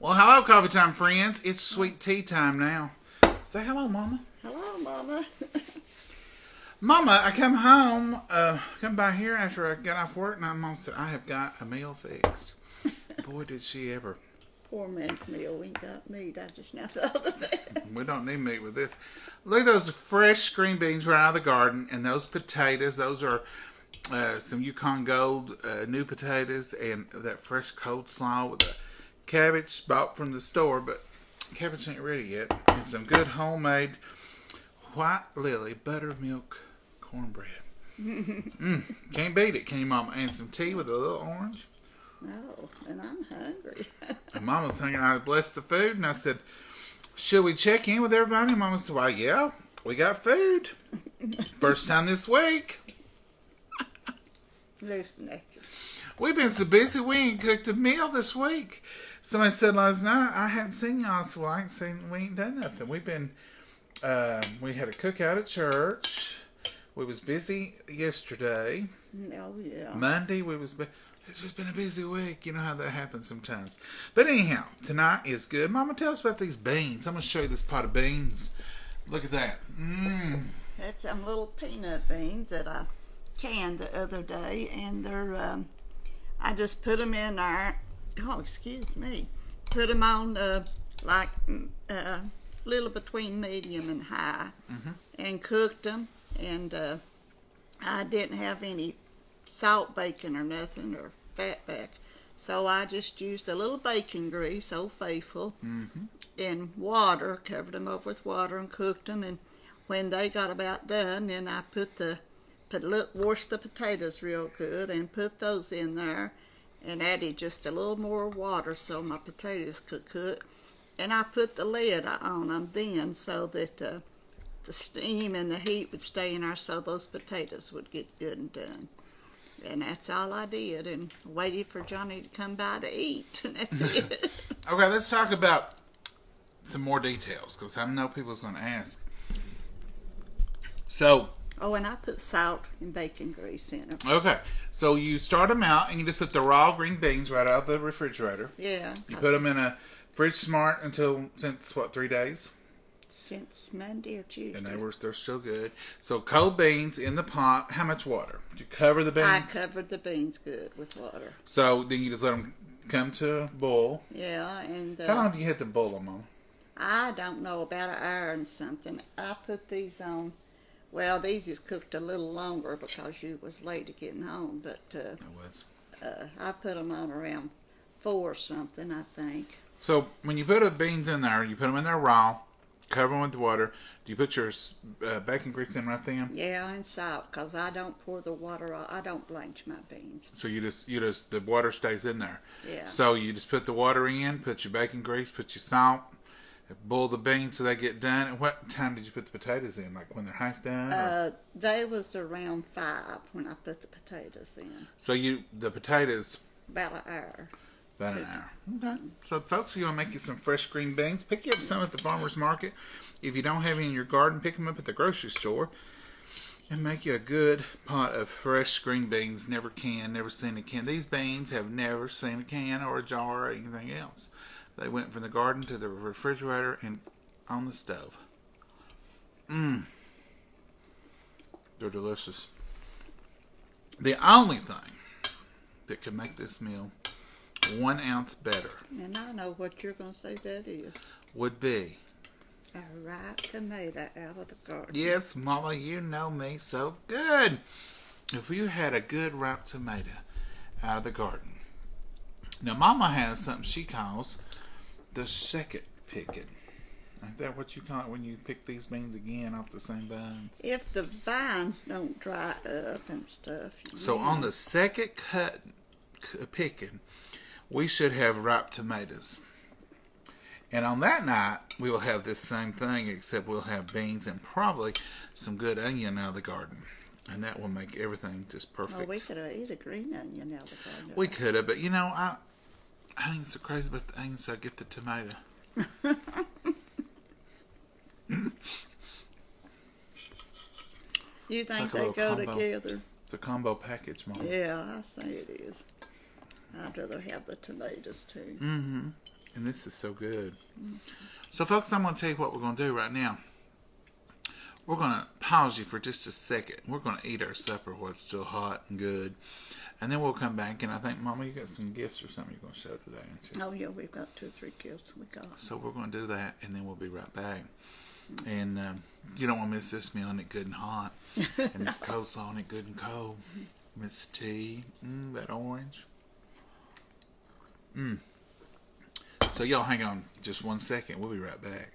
Well, hello, coffee time friends. It's sweet tea time now. Say hello, Mama. Hello, Mama. Mama, I come home, come by here after I got off work, and my mom said, I have got a meal fixed. Boy, did she ever. Poor man's meal. We ain't got meat. I just now thought of that. We don't need meat with this. Look at those fresh green beans right out of the garden, and those potatoes. Those are some Yukon Gold new potatoes, and that fresh coleslaw with the cabbage bought from the store, but cabbage ain't ready yet. And some good homemade white lily buttermilk cornbread. Can't beat it, can you, Mama? And some tea with a little orange. No, and I'm hungry. And Mama's hungry. I blessed the food, and I said, should we check in with everybody? And Mama said, well, yeah, we got food. First time this week. Listen at you. We've been so busy, we ain't cooked a meal this week. Somebody said last night, I hadn't seen y'all, so we ain't done nothing. We've been, we had a cookout at church. We was busy yesterday. Oh, yeah. Monday, it's just been a busy week. You know how that happens sometimes. But anyhow, tonight is good. Mama, tell us about these beans. I'm going to show you this pot of beans. Look at that. That's some little peanut beans that I canned the other day, and they're, I just put them in there. Oh, excuse me. Put them on little between medium and high, and cooked them. And I didn't have any salt bacon or nothing or fat back, so I just used a little bacon grease, Old Faithful, and water. Covered them up with water and cooked them. And when they got about done, then I washed the potatoes real good and put those in there, and added just a little more water so my potatoes could cook. And I put the lid on them then so that the steam and the heat would stay in there so those potatoes would get good and done. And that's all I did, and waited for Johnny to come by to eat, and that's it. Okay, let's talk about some more details, because I know people's going to ask. So... Oh, and I put salt and bacon grease in them. Okay, so you start them out, and you just put the raw green beans right out of the refrigerator. Yeah. You put them in a fridge smart since 3 days? Since Monday or Tuesday. And they're still good. So cold beans in the pot. How much water? Did you cover the beans? I covered the beans good with water. So then you just let them come to a boil. Yeah, and... How long do you hit the boil on, Mama? I don't know, about an hour and something. I put these on... Well, these just cooked a little longer because you was late to getting home, but I put them on around 4 or something, I think. So when you put the beans in there, you put them in there raw, cover them with water. Do you put your bacon grease in right then? Yeah, and salt, because I don't pour the water off. I don't blanch my beans. So you just the water stays in there. Yeah. So you just put the water in, put your bacon grease, put your salt, boil the beans so they get done. And what time did you put the potatoes in? Like when they're half done? They was around 5 when I put the potatoes in. So the potatoes... About an hour. About an hour. Okay. So folks, you're going to make you some fresh green beans. Pick you up some at the farmer's market. If you don't have any in your garden, pick them up at the grocery store. And make you a good pot of fresh green beans. Never seen a can. These beans have never seen a can or a jar or anything else. They went from the garden to the refrigerator and on the stove. They're delicious. The only thing that could make this meal 1 ounce better. And I know what you're going to say that is. Would be a ripe tomato out of the garden. Yes, Mama, you know me so good. If you had a good ripe tomato out of the garden. Now, Mama has something she calls the second picking. Ain't that what you call it when you pick these beans again off the same vines? If the vines don't dry up and stuff. So on the second picking, we should have ripe tomatoes. And on that night, we will have this same thing, except we'll have beans and probably some good onion out of the garden. And that will make everything just perfect. Well, we could have eaten a green onion out of the garden. We could have, but you know, I think it's so crazy about the onions, so I get the tomato. You think like they go combo. together? It's a combo package, Mom. Yeah, I say it is. I'd rather have the tomatoes too. And this is so good. So, folks, I'm going to tell you what we're going to do right now. We're going to pause you for just a second. We're going to eat our supper while it's still hot and good. And then we'll come back. And I think, Mama, you got some gifts or something you're going to show today, ain't you? Oh, yeah, we've got 2 or 3 gifts we got. So we're going to do that, and then we'll be right back. And you don't want to miss this meal on it good and hot. And this coleslaw on it good and cold. Miss tea. That orange. So y'all hang on just 1 second. We'll be right back.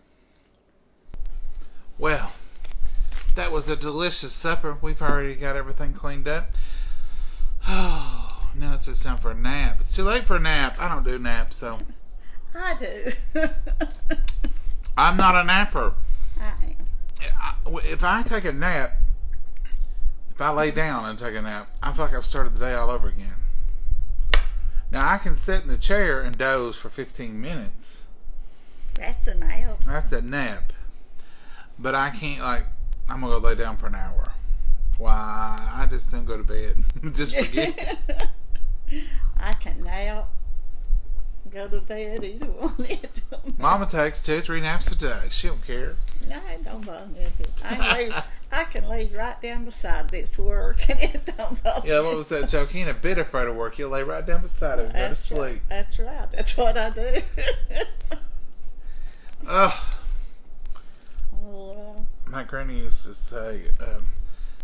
Well, that was a delicious supper. We've already got everything cleaned up. Oh, now it's just time for a nap. It's too late for a nap. I don't do naps, though. I do. I'm not a napper. I am. If I take a nap, if I lay down and take a nap, I feel like I've started the day all over again. Now, I can sit in the chair and doze for 15 minutes. That's a nap. That's a nap. But I can't, I'm going to go lay down for an hour. Why? I just don't go to bed. Just forget. I can nap, go to bed, either one. It don't matter. Mama takes 2 or 3 naps a day. She don't care. No, it don't bother me a bit. I can lay right down beside this work, and it don't bother me. Yeah, what was that joke? You ain't a bit afraid of work. You'll lay right down beside it and go to sleep. Right. That's right. That's what I do. My granny used to say,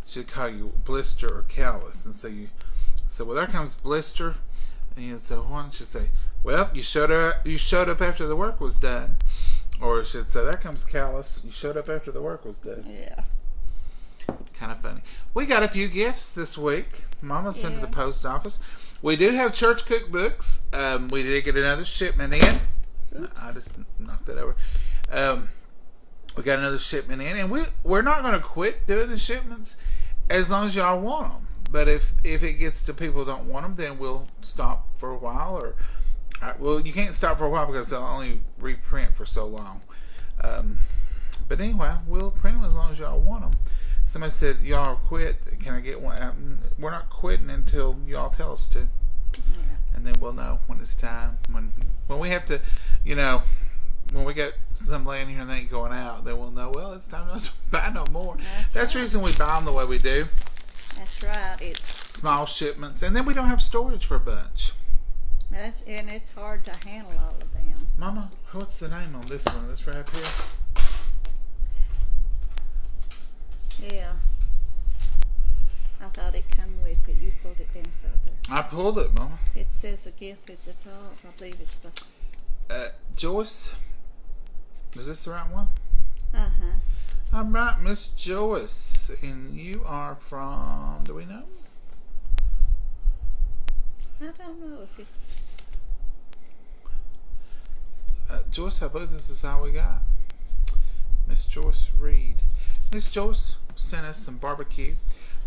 she'd call you blister or callus. And so well, there comes blister. And so why don't you say, well, you showed up after the work was done. Or she'd say, there comes callus. You showed up after the work was done. Yeah. Kind of funny. We got a few gifts this week. Mama's been to the post office. We do have church cookbooks. We did get another shipment in. Oops. I just knocked that over. We got another shipment in, and we're not going to quit doing the shipments as long as y'all want them. But if it gets to people who don't want them, then we'll stop for a while. Well, you can't stop for a while because they'll only reprint for so long. But anyway, we'll print them as long as y'all want them. Somebody said, y'all quit. Can I get one? We're not quitting until y'all tell us to. Yeah. And then we'll know when it's time. When we have to, when we get some laying here and they ain't going out, then we'll know, well, it's time not to buy no more. That's the reason we buy them the way we do. That's right. It's small shipments. And then we don't have storage for a bunch. and it's hard to handle all of them. Mama, what's the name on this one? This right up here? Yeah. I thought it come with it. You pulled it down further. I pulled it, Mama. It says a gift at the top. I believe it's the... Joyce? Is this the right one? Uh-huh. I'm right, Miss Joyce. And you are from... Do we know? I don't know if it's... Joyce, I believe this is how we got. Miss Joyce Reed. Miss Joyce sent us some barbecue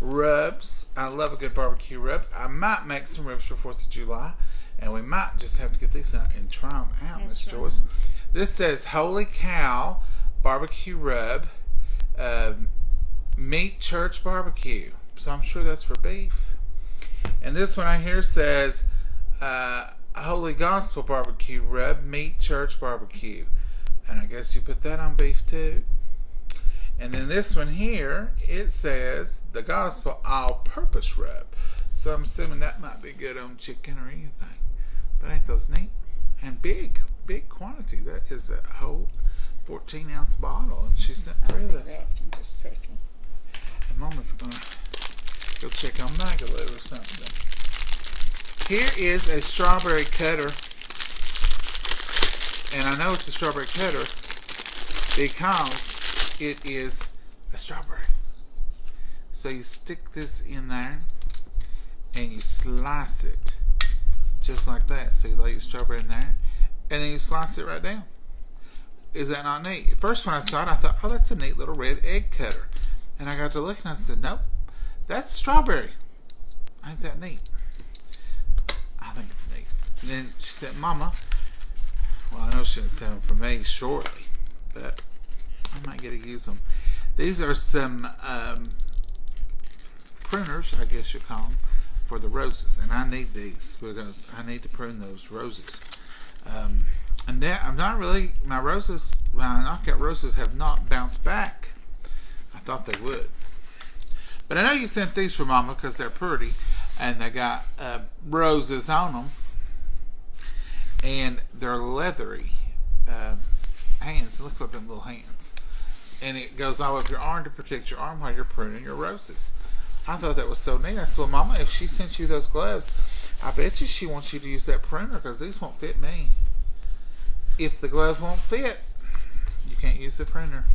rubs. I love a good barbecue rub. I might make some ribs for 4th of July. And we might just have to get these out and try them out, Miss Joyce. This says Holy Cow Barbecue Rub Meat Church Barbecue. So I'm sure that's for beef. And this one I hear says Holy Gospel Barbecue Rub Meat Church Barbecue. And I guess you put that on beef too. And then this one here, it says the Gospel All-Purpose Rub. So I'm assuming that might be good on chicken or anything. But ain't those neat? And big quantity. That is a whole 14-ounce bottle. And she sent 3 of those. I'll be back in just a second. And Mama's going to go check on Magaloo or something. Here is a strawberry cutter. And I know it's a strawberry cutter because it is a strawberry. So you stick this in there and you slice it just like that. So you lay your strawberry in there and then you slice it right down. Is that not neat? First when I saw it, I thought, oh, that's a neat little red egg cutter. And I got to looking and I said, nope, that's strawberry. Ain't that neat? I think it's neat. And then she said, Mama, well, I know she didn't send them for me shortly, but I might get to use them. These are some pruners, I guess you call them, for the roses. And I need these because I need to prune those roses. And And that, I'm not really, my knockout roses have not bounced back. I thought they would. But I know you sent these for Mama because they're pretty. And they got roses on them. And they're leathery hands. Look at them little hands. And it goes all up your arm to protect your arm while you're pruning your roses. I thought that was so neat. I said, well, Mama, if she sent you those gloves, I bet you she wants you to use that pruner because these won't fit me. If the gloves won't fit, you can't use the pruner.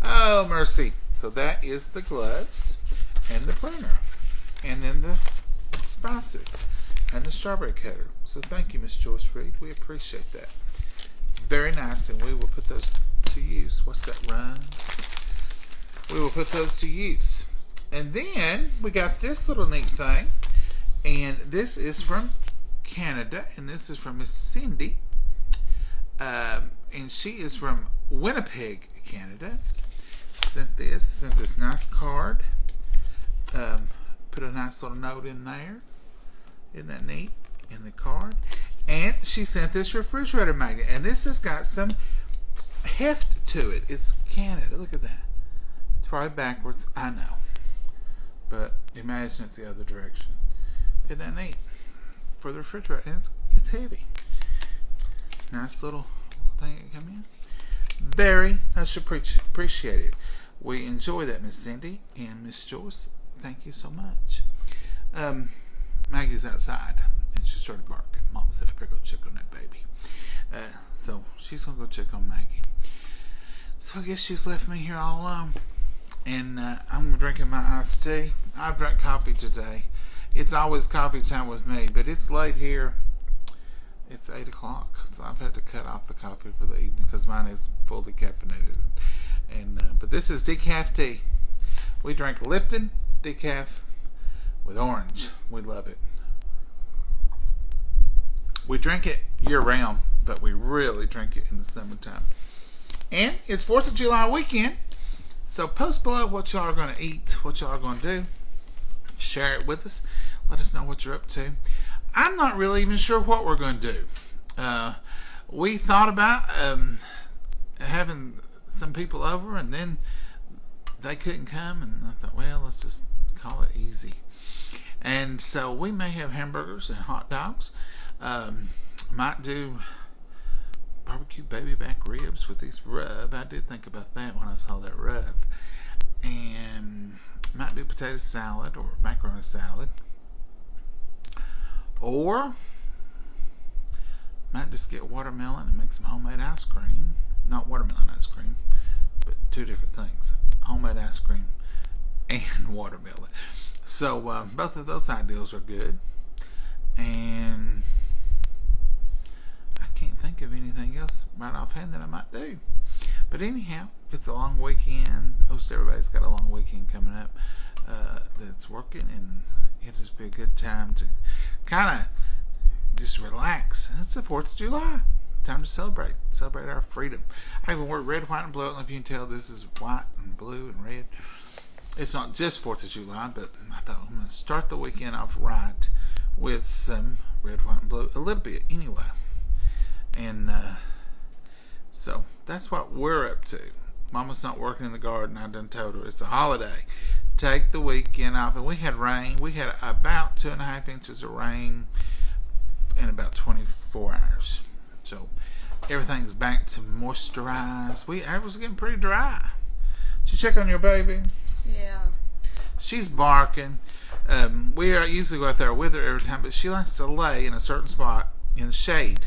Oh, mercy. So that is the gloves and the pruner. And then the spices and the strawberry cutter. So thank you, Miss Joyce Reed. We appreciate that. Very nice, and we will put those to use. What's that run? We will put those to use. And then we got this little neat thing, and this is from Canada, and this is from Miss Cindy, and she is from Winnipeg, Canada. Sent this nice card. Put a nice little note in there. Isn't that neat? In the card. And she sent this refrigerator magnet. And this has got some heft to it. It's Canada. Look at that. It's probably backwards. I know. But imagine it the other direction. Isn't that neat? For the refrigerator. And it's heavy. Nice little thing that come in. Very much appreciated. We enjoy that, Miss Cindy and Miss Joyce. Thank you so much. Maggie's outside, and she started barking. Mama said, I better go check on that baby. So she's going to go check on Maggie. So I guess she's left me here all alone. And I'm drinking my iced tea. I've drank coffee today. It's always coffee time with me, but it's late here. It's 8 o'clock, so I've had to cut off the coffee for the evening because mine is fully caffeinated. And but this is decaf tea. We drink Lipton decaf with orange. We love it. We drink it year round, but we really drink it in the summertime. And it's 4th of July weekend, so post below what y'all are going to eat, what y'all are going to do. Share it with us. Let us know what you're up to. I'm not really even sure what we're going to do. We thought about having some people over, and then they couldn't come, and I thought, well, let's just call it easy. And so we may have hamburgers and hot dogs. Might do barbecue baby back ribs with this rub. I did think about that when I saw that rub. And might do potato salad or macaroni salad. Or might just get watermelon and make some homemade ice cream. Not watermelon ice cream, but two different things. Homemade ice cream and watermelon. So both of those ideas are good. And I can't think of anything else right offhand that I might do. But anyhow, it's a long weekend. Most everybody's got a long weekend coming up that's working, and it'll just be a good time to kind of just relax. It's the 4th of July. Time to celebrate our freedom. I even wore red, white, and blue. I don't know if you can tell this is white and blue and red. It's not just 4th of July, but I thought I'm going to start the weekend off right with some red, white, and blue. A little bit, anyway. And so that's what we're up to. Mama's not working in the garden. I done told her it's a holiday. Take the weekend off. And we had rain. We had about 2.5 inches of rain in about 24 hours. So everything's back to moisturize. It was getting pretty dry. Did you check on your baby? Yeah. She's barking. We usually go out there with her every time, but she likes to lay in a certain spot in the shade.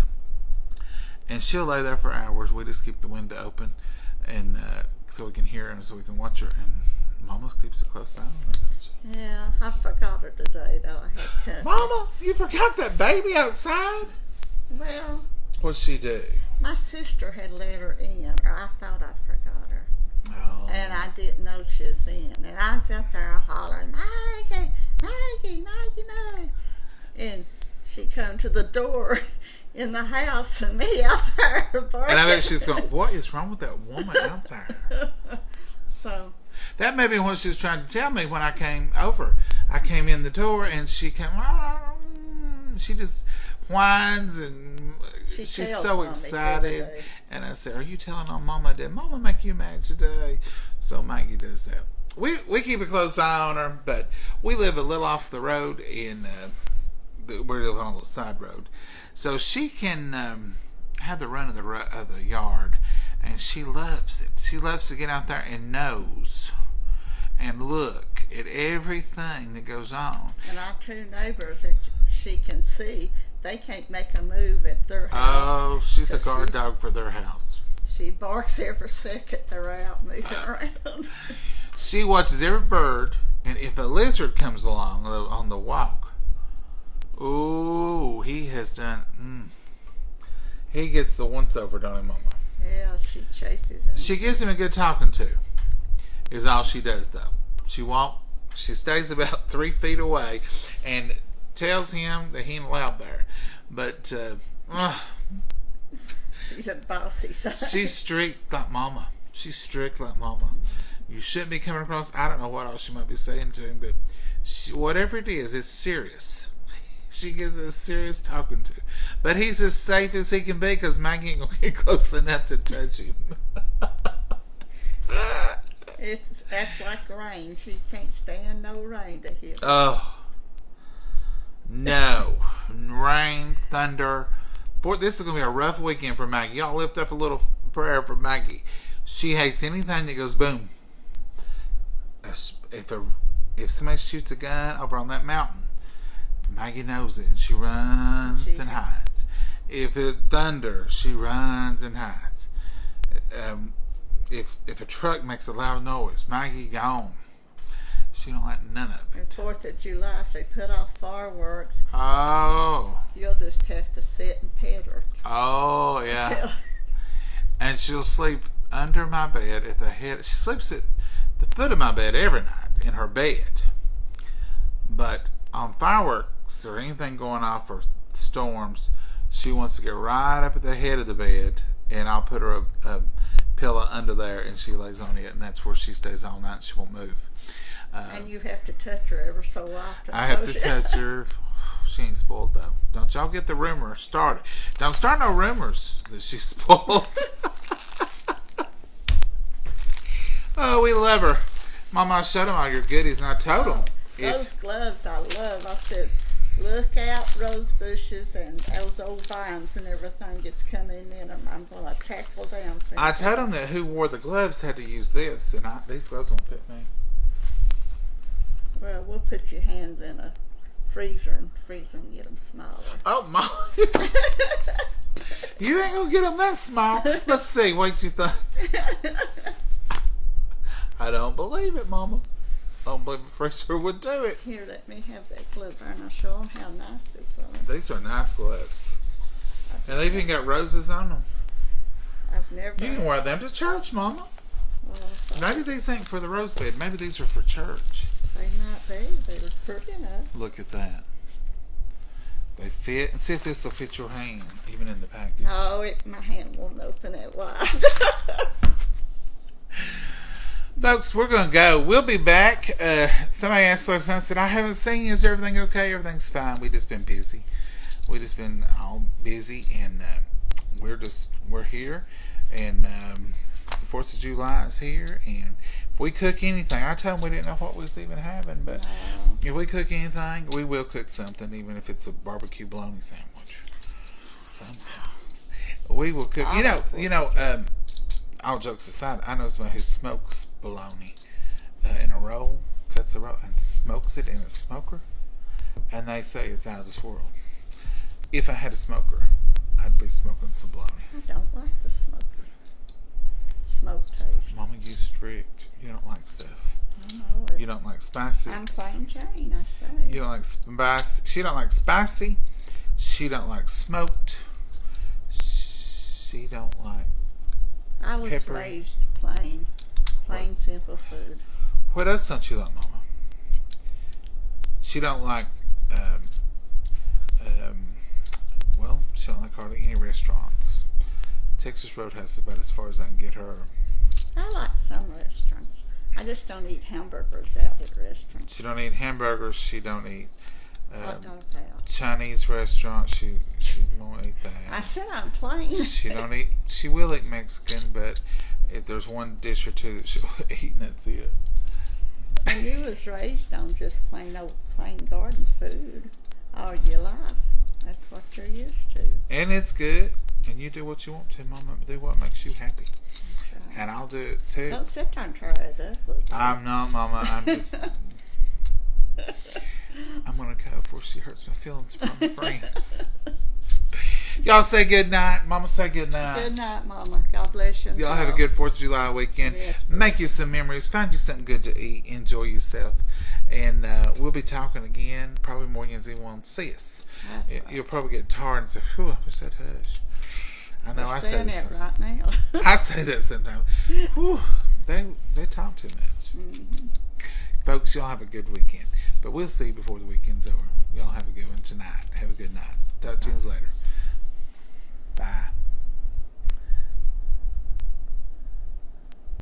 And she'll lay there for hours. We just keep the window open, and so we can hear her and so we can watch her. And Mama keeps a close eye on her, doesn't she? Yeah, I forgot her today, though. I had company. Mama, you forgot that baby outside? Well, What'd she do? my sister had let her in, or I thought I forgot her. Oh. And I didn't know she was in. And I was out there hollering, Maggie, Maggie, Maggie, Maggie. And she come to the door in the house and me out there barking. And I bet she's going, what is wrong with that woman out there? So. That may be what she was trying to tell me when I came over. I came in the door and she came, She just whines and she's so excited. And I said, "Are you telling on Mama? Did Mama make you mad today?" So Maggie does that. We keep a close eye on her, but we live a little off the road, and we're on a little side road, so she can have the run of the yard, and she loves it. She loves to get out there and nose and look at everything that goes on. And our two neighbors that she can see, they can't make a move at their house. Oh, she's a guard dog for their house. She barks every second they're out moving around. She watches every bird, and if a lizard comes along on the walk, ooh, he has done. He gets the once over, don't he, Mama? Yeah, she chases him. She gives him a good talking to. Is all she does, though. She stays about 3 feet away, and tells him that he ain't allowed there. But she's a bossy thing. She's strict like Mama. You shouldn't be coming across. I don't know what else she might be saying to him, but whatever it is, it's serious. She gives a serious talking to. But he's as safe as he can be because Maggie ain't going to get close enough to touch him. That's like rain. She can't stand no rain to hit her. Oh. No. Rain, thunder. Boy, this is going to be a rough weekend for Maggie. Y'all lift up a little prayer for Maggie. She hates anything that goes boom. If somebody shoots a gun over on that mountain, Maggie knows it, and she runs and hides. If it thunders, she runs and hides. If a truck makes a loud noise, Maggie gone. She don't like none of it. And 4th of July, if they put off fireworks, you'll just have to sit and pet her. Oh, yeah. And she'll sleep under my bed at the head. She sleeps at the foot of my bed every night in her bed. But on fireworks or anything going off or storms, she wants to get right up at the head of the bed, and I'll put her a pillow under there, and she lays on it, and that's where she stays all night. She won't move. And you have to touch her ever so often. I have to touch her. She ain't spoiled, though. Don't y'all get the rumor started. Don't start no rumors that she's spoiled. Oh, we love her. Mama, I showed them all your goodies, and I told them. Those gloves I love. I said, look out, rose bushes and those old vines and everything that's coming in them. I'm going to tackle down. I told them that who wore the gloves had to use this, and these gloves won't fit me. Well, we'll put your hands in a freezer and freeze them and get them smaller. Oh, Mom. You ain't going to get them that small. Let's see. What you think? I don't believe it, Mama. I don't believe a freezer would do it. Here, let me have that glove and I'll show them how nice these are. These are nice gloves. And they even got roses on them. I've never... You can wear them to church, Mama. Well, maybe these ain't for the rose bed. Maybe these are for church. They might be. They were pretty enough. Look at that. They fit. And see if this will fit your hand, even in the package. No, my hand won't open it wide. Folks, we're going to go. We'll be back. Somebody asked last night, I said, I haven't seen you. Is everything okay? Everything's fine. We've just been busy. We've just been all busy, and we're here. And the 4th of July is here, and if we cook anything, I told them we didn't know what was even having, but if we cook anything, we will cook something, even if it's a barbecue bologna sandwich. Somehow. We will cook. All jokes aside, I know somebody who smokes bologna in a roll, cuts a roll, and smokes it in a smoker, and they say it's out of this world. If I had a smoker, I'd be smoking some bologna. I don't like the smoker. Smoke taste. Mama, you strict. You don't like stuff. I know it. You don't like spicy. I'm plain Jane, I say. You don't like spicy. She don't like spicy. She don't like smoked. She don't like I was pepper. Raised plain simple food. What else don't you like, Mama? She don't like, she don't like hardly any restaurants. Texas Roadhouse is about as far as I can get her. I like some restaurants. I just don't eat hamburgers out at restaurants. She don't eat hamburgers. She don't eat Hot dogs out. Chinese restaurant. She won't eat that. I said I'm plain. She don't eat. She will eat Mexican, but if there's one dish or two that she'll eat, and that's it. And you was raised on just plain garden food all your life. That's what you're used to. And it's good. And you do what you want to, Mama. Do what makes you happy. That's right. And I'll do it too. Don't sit there and try it up. I'm not, Mama. I'm just. I'm gonna go before she hurts my feelings from my friends. Y'all say good night. Mama say good night. Good night, Mama. God bless you. Y'all have a good 4th of July weekend. Yes, make you some memories. Find you something good to eat. Enjoy yourself. And we'll be talking again probably more than you want to see us. Right. You'll probably get tired and say, whew, I wish that hush. I know I say that right now. I say that sometimes. Whew, they talk too much. Mm-hmm. Folks, y'all have a good weekend. But we'll see you before the weekend's over. Y'all have a good one tonight. Have a good night. Talk to you later.